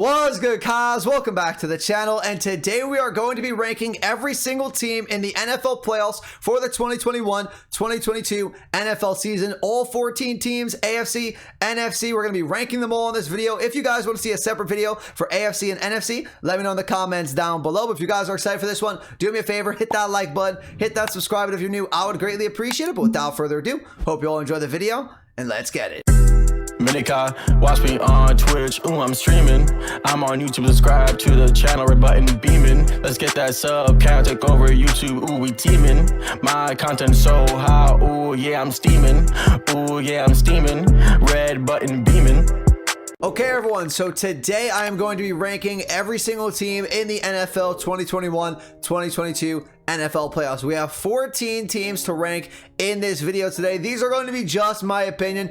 What's good, guys? Welcome back to the channel, and today we are going to be ranking every single team in the NFL playoffs for the 2021-2022 NFL season. All 14 teams, AFC, NFC, we're going to be ranking them all in this video. If you guys want to see a separate video for AFC and NFC, let me know in the comments down below. But if you guys are excited for this one, do me a favor, hit that like button, hit that subscribe button if you're new. I would greatly appreciate it. But without further ado, hope you all enjoy the video, and let's get it. Minika, watch me on Twitch, ooh, I'm streaming. I'm on YouTube, subscribe to the channel, red button beaming. Let's get that sub count, take over YouTube, ooh, we teaming. My content so hot, ooh, yeah, I'm steaming. Ooh, yeah, I'm steaming. Red button beaming. Okay, everyone, so today I am going to be ranking every single team in the NFL 2021-2022 NFL playoffs. We have 14 teams to rank in this video today. These are going to be just my opinion.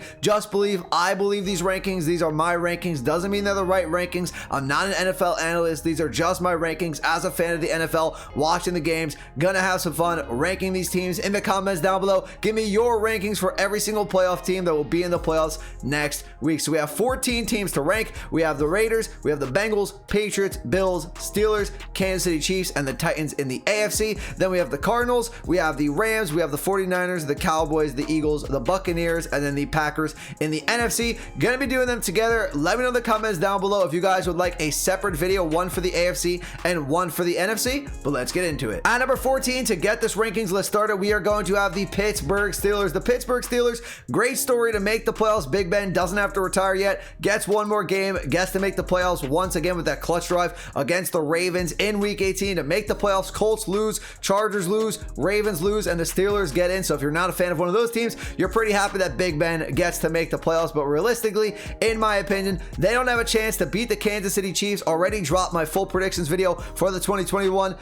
I believe these rankings. These are my rankings. Doesn't mean they're the right rankings. I'm not an NFL analyst. These are just my rankings as a fan of the NFL, watching the games. Gonna have some fun ranking these teams. In the comments down below, give me your rankings for every single playoff team that will be in the playoffs next week. So we have 14 teams to rank. We have the Raiders, we have the Bengals, Patriots, Bills, Steelers, Kansas City Chiefs, and the Titans in the AFC. Then we have the Cardinals, we have the Rams, we have the 49ers, the Cowboys, the Eagles, the Buccaneers, and then the Packers in the NFC. Gonna be doing them together. Let me know in the comments down below if you guys would like a separate video, one for the AFC and one for the NFC, but let's get into it. At number 14, to get this rankings list started, we are going to have the Pittsburgh Steelers. The Pittsburgh Steelers, great story to make the playoffs. Big Ben doesn't have to retire yet, gets one more game, gets to make the playoffs once again with that clutch drive against the Ravens in week 18 to make the playoffs. Colts lose, Chargers lose, Ravens lose, and the Steelers get in. So if you're not a fan of one of those teams, you're pretty happy that Big Ben gets to make the playoffs. But realistically, in my opinion, they don't have a chance to beat the Kansas City Chiefs. Already dropped my full predictions video for the 2021-22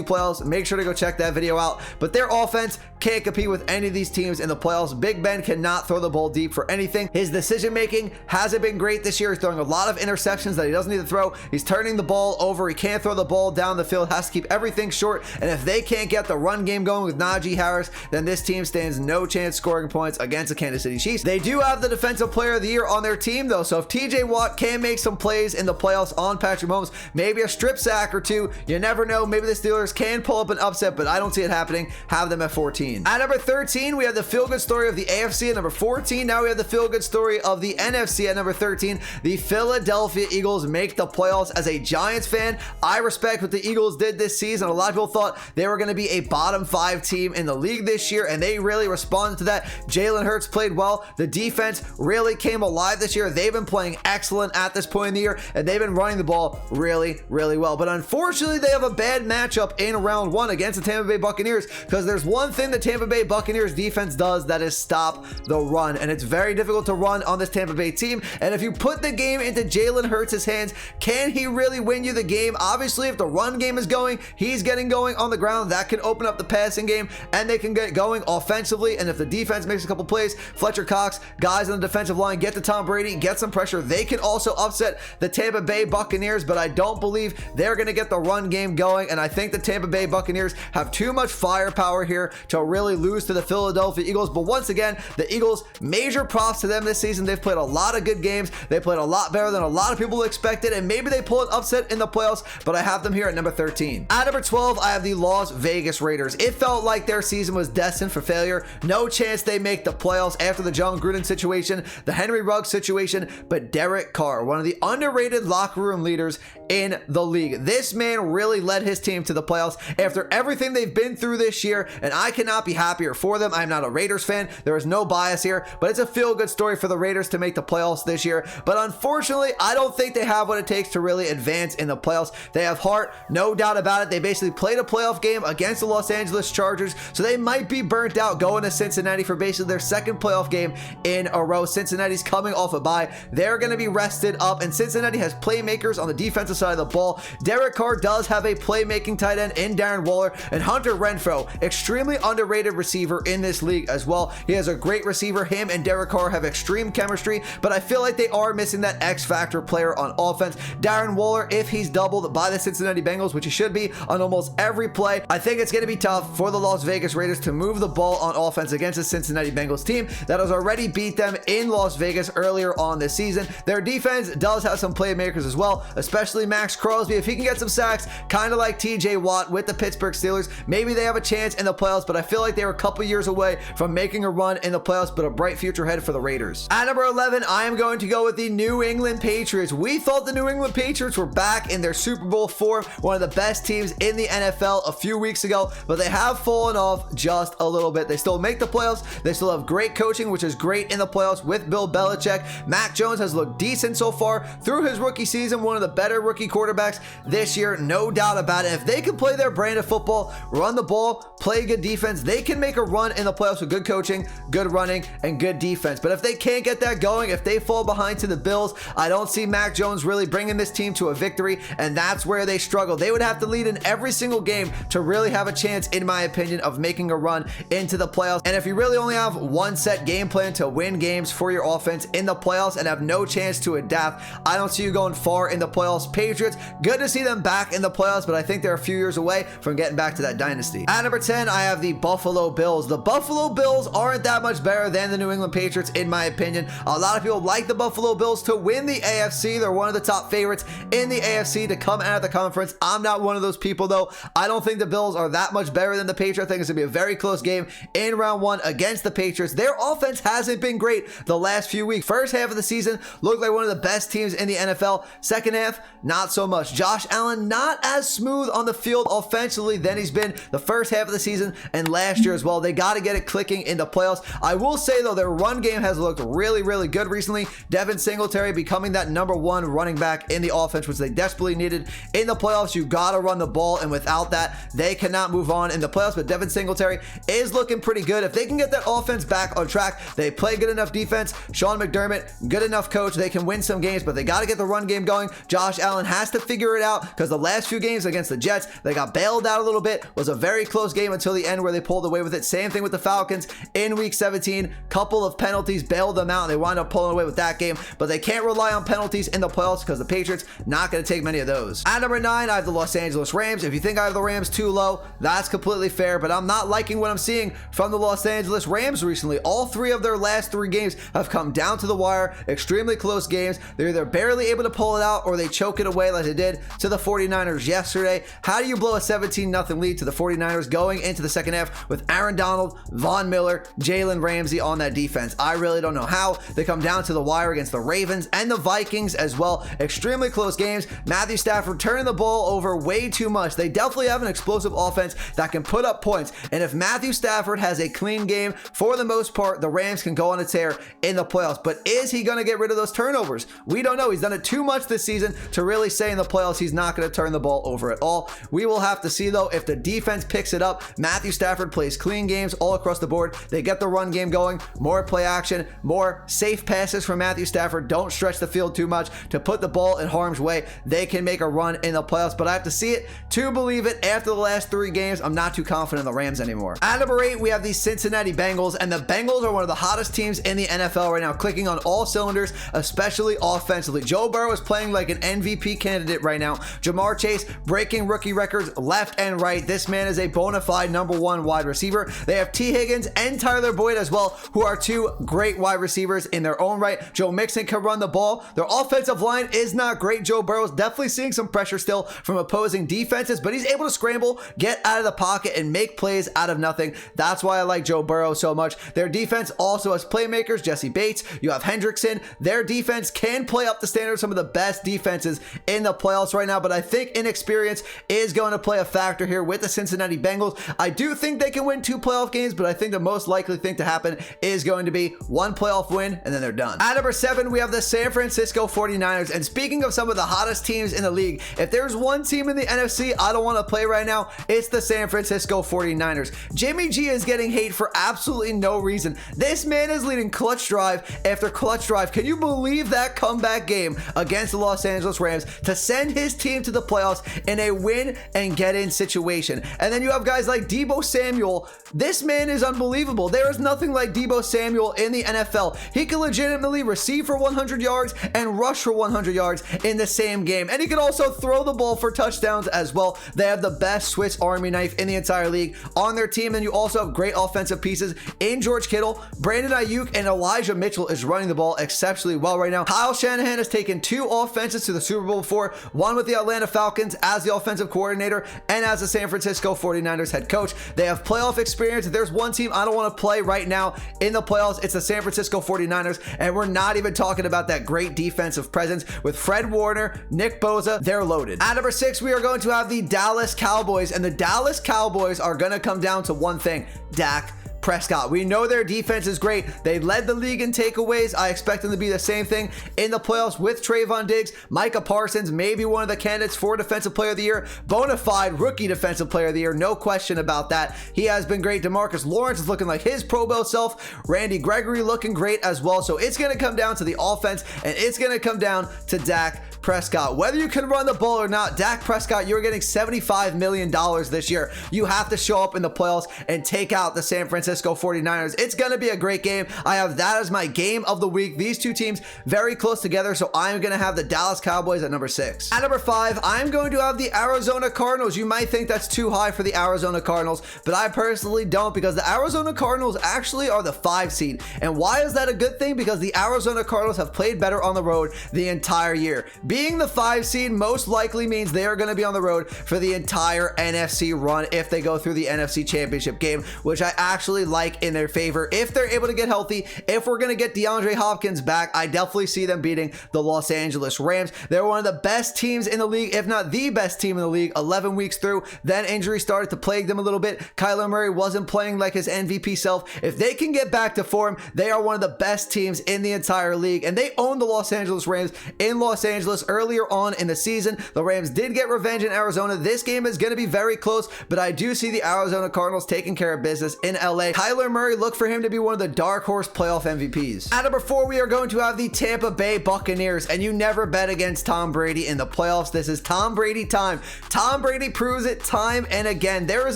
playoffs. Make sure to go check that video out. But their offense can't compete with any of these teams in the playoffs. Big Ben cannot throw the ball deep for anything. His decision making hasn't been great this year. He's throwing a lot of interceptions that he doesn't need to throw. He's turning the ball over. He can't throw the ball down the field. Has to keep everything short. And if they can't get the run game going with Najee Harris, then this team stands no chance scoring points against the Kansas City Chiefs. They do have the defensive player of the year on their team though. So if TJ Watt can make some plays in the playoffs on Patrick Mahomes, maybe a strip sack or two, you never know. Maybe the Steelers can pull up an upset, but I don't see it happening. Have them at 14. At number 13, we have the feel-good story of the AFC at number 14. Now we have the feel-good story of the NFC at number 13. The Philadelphia Eagles make the playoffs. As a Giants fan, I respect what the Eagles did this season. A lot of people thought they were going to be a bottom 5 team in the league this year, and they really responded to that. Jalen Hurts played well. The defense really came alive this year. They've been playing excellent at this point in the year, and they've been running the ball really, really well. But unfortunately, they have a bad matchup in round 1 against the Tampa Bay Buccaneers, because there's one thing the Tampa Bay Buccaneers defense does, that is stop the run, and it's very difficult to run on this Tampa Bay team. And if you put the game into Jalen Hurts' hands, can he really win you the game? Obviously, if the run game is going, he's getting going on the ground, that can open up the passing game, and they can get going offensively. And if the defense makes a couple plays, Fletcher Cox, guys on the defensive line, get to Tom Brady, get some pressure, they can also upset the Tampa Bay Buccaneers. But I don't believe they're going to get the run game going, and I think the Tampa Bay Buccaneers have too much firepower here to really lose to the Philadelphia Eagles. But once again, the Eagles, major props to them this season. They've played a lot of good games. They played a lot better than a lot of people expected, and maybe they pull an upset in the playoffs, but I have them here at number 13. At number 12, I have the Las Vegas Raiders. It felt like their season was destined for failure. No chance they make the playoffs after the John Gruden situation, the Henry Ruggs situation, but Derek Carr, one of the underrated locker room leaders in the league. This man really led his team to the playoffs after everything they've been through this year, and I cannot be happier for them. I'm not a Raiders fan. There is no bias here, but it's a feel-good story for the Raiders to make the playoffs this year. But unfortunately, I don't think they have what it takes to really advance in the playoffs. They have heart, no doubt about it. They basically played a playoff game against the Los Angeles Chargers, so they might be burnt out going to Cincinnati for basically their second playoff game in a row. Cincinnati's coming off a bye. They're going to be rested up, and Cincinnati has playmakers on the defensive side of the ball. Derek Carr does have a playmaking tight end in Darren Waller, and Hunter Renfrow, extremely underrated receiver in this league as well. He has a great receiver. Him and Derek Carr have extreme chemistry, but I feel like they are missing that X-factor player on offense. Darren Waller, if he's doubled by the Cincinnati Bengals, which he should be on almost every play, play. I think it's going to be tough for the Las Vegas Raiders to move the ball on offense against the Cincinnati Bengals team that has already beat them in Las Vegas earlier on this season. Their defense does have some playmakers as well, especially Max Crosby. If he can get some sacks, kind of like TJ Watt with the Pittsburgh Steelers, maybe they have a chance in the playoffs, but I feel like they were a couple years away from making a run in the playoffs, but a bright future ahead for the Raiders. At number 11, I am going to go with the New England Patriots. We thought the New England Patriots were back in their Super Bowl form, one of the best teams in the NFL a few weeks ago, but they have fallen off just a little bit. They still make the playoffs. They still have great coaching, which is great in the playoffs with Bill Belichick. Mac Jones has looked decent so far through his rookie season, one of the better rookie quarterbacks this year, no doubt about it. If they can play their brand of football, run the ball, play good defense, they can make a run in the playoffs with good coaching, good running, and good defense. But if they can't get that going, if they fall behind to the Bills, I don't see Mac Jones really bringing this team to a victory, and that's where they struggle. They would have to lead in every single game to really have a chance, in my opinion, of making a run into the playoffs. And if you really only have one set game plan to win games for your offense in the playoffs and have no chance to adapt, I don't see you going far in the playoffs. Patriots, good to see them back in the playoffs, but I think they're a few years away from getting back to that dynasty. At number 10, I have the Buffalo Bills. The Buffalo Bills aren't that much better than the New England Patriots, in my opinion. A lot of people like the Buffalo Bills to win the AFC. They're one of the top favorites in the AFC to come out of the conference. I'm not one of those people, though. I don't think the Bills are that much better than the Patriots. I think it's going to be a very close game in round one against the Patriots. Their offense hasn't been great the last few weeks. First half of the season looked like one of the best teams in the NFL. Second half, not so much. Josh Allen not as smooth on the field offensively than he's been the first half of the season and last year as well. They got to get it clicking in the playoffs. I will say, though, their run game has looked really, really good recently. Devin Singletary becoming that number one running back in the offense, which they desperately needed in the playoffs. You got to run the ball, and without that, they cannot move on in the playoffs. But Devin Singletary is looking pretty good. If they can get that offense back on track, they play good enough defense. Sean McDermott, good enough coach. They can win some games, but they got to get the run game going. Josh Allen has to figure it out because the last few games against the Jets, they got bailed out a little bit. Was a very close game until the end where they pulled away with it. Same thing with the Falcons in week 17. Couple of penalties bailed them out, and they wound up pulling away with that game, but they can't rely on penalties in the playoffs because the Patriots not going to take many of those. At number 9, I have the Los Angeles Rams. If you think I have the Rams too low, that's completely fair, but I'm not liking what I'm seeing from the Los Angeles Rams recently. All three of their last 3 games have come down to the wire, extremely close games. They're either barely able to pull it out or they choke it away like they did to the 49ers yesterday. How do you blow a 17-0 lead to the 49ers going into the second half with Aaron Donald, Von Miller, Jalen Ramsey on that defense? I really don't know how. They come down to the wire against the Ravens and the Vikings as well. Extremely close games. Mathew Stafford turning the ball over way too much. They definitely have an explosive offense that can put up points, and if Mathew Stafford has a clean game, for the most part, the Rams can go on a tear in the playoffs. But is he going to get rid of those turnovers? We don't know. He's done it too much this season to really say in the playoffs he's not going to turn the ball over at all. We will have to see, though, if the defense picks it up. Matthew Stafford plays clean games all across the board. They get the run game going, more play action, more safe passes from Matthew Stafford. Don't stretch the field too much to put the ball in harm's way. They can make a run in the playoffs, but I have to see it to believe it. After the last 3 games, I'm not too confident in the Rams anymore. At number 8, we have the Cincinnati Bengals, and the Bengals are one of the hottest teams in the NFL right now, clicking on all cylinders, especially offensively. Joe Burrow is playing like an MVP candidate right now. Jamar Chase breaking rookie records left and right. This man is a bona fide number 1 wide receiver. They have T. Higgins and Tyler Boyd as well, who are 2 great wide receivers in their own right. Joe Mixon can run the ball. Their offensive line is not great. Joe Burrow's definitely seeing some pressure still from opposing defenses, but he's able to scramble, get out of the pocket, and make plays out of nothing. That's why I like Joe Burrow so much. Their defense also has playmakers. Jesse Bates, you have Hendrickson. Their defense can play up the standard of some of the best defenses in the playoffs right now, but I think inexperience is going to play a factor here with the Cincinnati Bengals. I do think they can win 2 playoff games, but I think the most likely thing to happen is going to be 1 playoff win, and then they're done. At number 7, we have the San Francisco 49ers, and speaking of some of the hottest teams in the league, if there's one team in the NFC I don't want to play right now, it's the San Francisco 49ers. Jimmy G is getting hate for absolutely no reason. This man is leading clutch drive after clutch drive. Can you believe that comeback game against the Los Angeles Rams to send his team to the playoffs in a win and get in situation? And then you have guys like Deebo Samuel. This man is unbelievable. There is nothing like Deebo Samuel in the NFL. He can legitimately receive for 100 yards and rush for 100 yards in the same game. And he can also throw the ball for touchdowns as well. They have the best best Swiss Army knife in the entire league on their team. Then you also have great offensive pieces in George Kittle. Brandon Ayuk and Elijah Mitchell is running the ball exceptionally well right now. Kyle Shanahan has taken 2 offenses to the Super Bowl before, one with the Atlanta Falcons as the offensive coordinator and as the San Francisco 49ers head coach. They have playoff experience. If there's one team I don't want to play right now in the playoffs, it's the San Francisco 49ers, and we're not even talking about that great defensive presence with Fred Warner, Nick Bosa. They're loaded. At number 6, we are going to have the Dallas Cowboys, and the Dallas Cowboys are going to come down to one thing: Dak Prescott. We know their defense is great. They led the league in takeaways. I expect them to be the same thing in the playoffs with Trayvon Diggs. Micah Parsons, maybe one of the candidates for Defensive Player of the Year. Bona fide rookie Defensive Player of the Year. No question about that. He has been great. DeMarcus Lawrence is looking like his Pro Bowl self. Randy Gregory looking great as well. So it's going to come down to the offense, and it's going to come down to Dak Prescott. Whether you can run the ball or not, Dak Prescott, you're getting $75 million this year. You have to show up in the playoffs and take out the San Francisco 49ers. It's going to be a great game. I have that as my game of the week. These two teams very close together, so I'm going to have the Dallas Cowboys at number 6. At number 5, I'm going to have the Arizona Cardinals. You might think that's too high for the Arizona Cardinals, but I personally don't, because the Arizona Cardinals actually are the 5 seed. And why is that a good thing? Because the Arizona Cardinals have played better on the road the entire year. Being the 5 seed most likely means they are going to be on the road for the entire NFC run if they go through the NFC Championship game, which I actually like in their favor. If they're able to get healthy, if we're going to get DeAndre Hopkins back, I definitely see them beating the Los Angeles Rams. They're one of the best teams in the league, if not the best team in the league, 11 weeks through. Then injury started to plague them a little bit. Kyler Murray wasn't playing like his MVP self. If they can get back to form, they are one of the best teams in the entire league, and they own the Los Angeles Rams in Los Angeles earlier on in the season. The Rams did get revenge in Arizona. This game is going to be very close, but I do see the Arizona Cardinals taking care of business in LA. Kyler Murray, look for him to be one of the dark horse playoff MVPs. At number 4, we are going to have the Tampa Bay Buccaneers, and you never bet against Tom Brady in the playoffs. This is Tom Brady time. Tom Brady proves it time and again. There is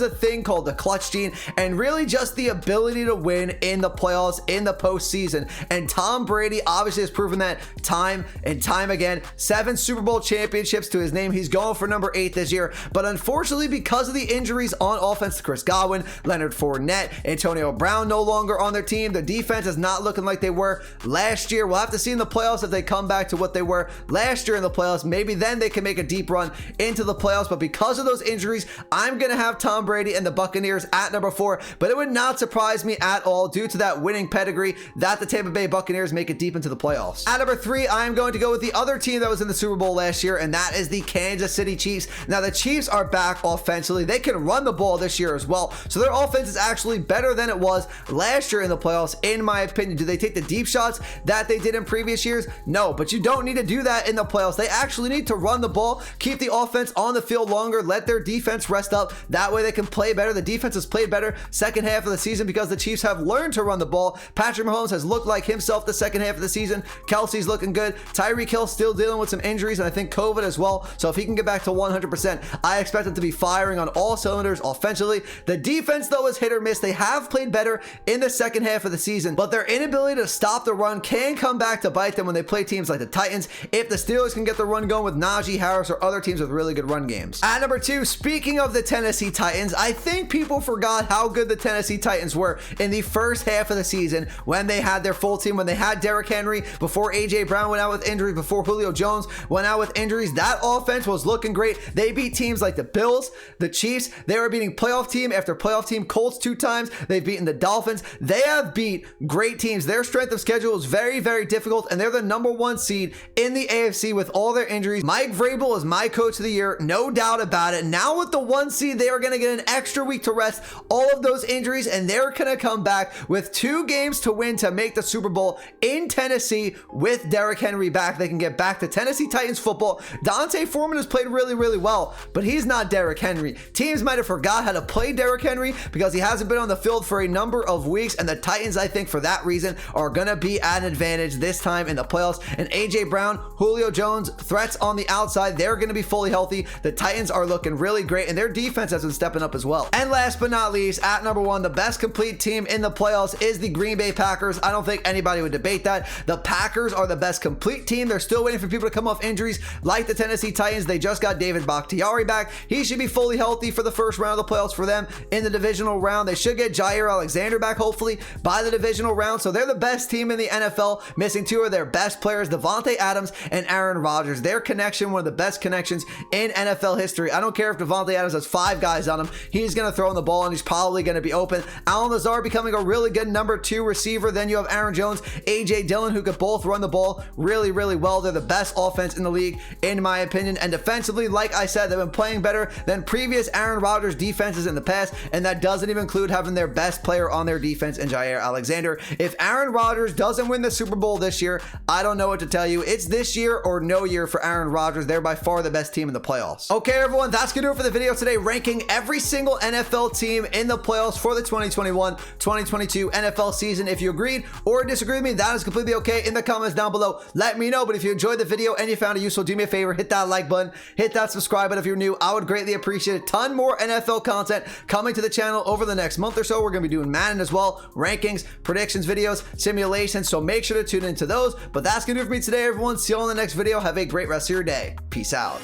a thing called the clutch gene, and really just the ability to win in the playoffs, in the postseason. And Tom Brady obviously has proven that time and time again. 7 Super Bowl championships to his name. He's going for number 8 this year, but unfortunately, because of the injuries on offense to Chris Godwin, Leonard Fournette, Antonio Brown no longer on their team, the defense is not looking like they were last year. We'll have to see in the playoffs if they come back to what they were last year in the playoffs. Maybe then they can make a deep run into the playoffs, but because of those injuries, I'm going to have Tom Brady and the Buccaneers at number 4, but it would not surprise me at all due to that winning pedigree that the Tampa Bay Buccaneers make it deep into the playoffs. At number 3, I'm going to go with the other team that was in the Super Bowl last year, and that is the Kansas City Chiefs. Now, the Chiefs are back offensively. They can run the ball this year as well, so their offense is actually better than it was last year in the playoffs, in my opinion. Do they take the deep shots that they did in previous years? No, but you don't need to do that in the playoffs. They actually need to run the ball, keep the offense on the field longer, let their defense rest up. That way they can play better. The defense has played better second half of the season because the Chiefs have learned to run the ball. Patrick Mahomes has looked like himself the second half of the season. Kelsey's looking good. Tyreek Hill still dealing with some injuries, and I think COVID as well. So if he can get back to 100%, I expect him to be firing on all cylinders offensively. The defense, though, is hit or miss. They have played better in the second half of the season, but their inability to stop the run can come back to bite them when they play teams like the Titans, if the Steelers can get the run going with Najee Harris or other teams with really good run games. At number 2, speaking of the Tennessee Titans, I think people forgot how good the Tennessee Titans were in the first half of the season when they had their full team, when they had Derrick Henry, before A.J. Brown went out with injury, before Julio Jones went out with injuries. That offense was looking great. They beat teams like the Bills, the Chiefs. They were beating playoff team after playoff team. Colts 2 times. They've beaten the Dolphins. They have beat great teams. Their strength of schedule is very, very difficult, and they're the number 1 seed in the AFC with all their injuries. Mike Vrabel is my coach of the year, no doubt about it. Now with the 1 seed, they are going to get an extra week to rest all of those injuries, and they're going to come back with 2 games to win to make the Super Bowl in Tennessee with Derrick Henry back. They can get back to Tennessee Titans football. Dante Foreman has played really, really well, but he's not Derrick Henry. Teams might have forgot how to play Derrick Henry because he hasn't been on the field for a number of weeks, and the Titans, I think, for that reason, are going to be at an advantage this time in the playoffs. And A.J. Brown, Julio Jones, threats on the outside, they're going to be fully healthy. The Titans are looking really great, and their defense has been stepping up as well. And last but not least, at number 1, the best complete team in the playoffs is the Green Bay Packers. I don't think anybody would debate that. The Packers are the best complete team. They're still waiting for people to come off injuries like the Tennessee Titans. They just got David Bakhtiari back. He should be fully healthy for the first round of the playoffs for them in the divisional round. They should get Jair Alexander back, hopefully, by the divisional round. So they're the best team in the NFL, missing two of their best players, Devontae Adams and Aaron Rodgers. Their connection, one of the best connections in NFL history. I don't care if Devontae Adams has 5 guys on him. He's going to throw in the ball, and he's probably going to be open. Allen Lazard becoming a really good number 2 receiver. Then you have Aaron Jones, A.J. Dillon, who could both run the ball really, really well. They're the best offense in the league, in my opinion. And defensively, like I said, they've been playing better than previous Aaron Rodgers defenses in the past, and that doesn't even include having their best player on their defense in Jair Alexander. If Aaron Rodgers doesn't win the Super Bowl this year, I don't know what to tell you. It's this year or no year for Aaron Rodgers. They're by far the best team in the playoffs. Okay, everyone, that's gonna do it for the video today, ranking every single NFL team in the playoffs for the 2021-2022 NFL season. If you agreed or disagreed with me, that is completely okay. In the comments down below, let me know. But if you enjoyed the video and you found it useful, do me a favor, hit that like button, hit that subscribe button if you're new. I would greatly appreciate it. Ton more NFL content coming to the channel over the next month or so. We're gonna be doing Madden as well, rankings, predictions videos, simulations, so make sure to tune into those. But that's gonna do it for me today, everyone. See you all in the next video. Have a great rest of your day. Peace out.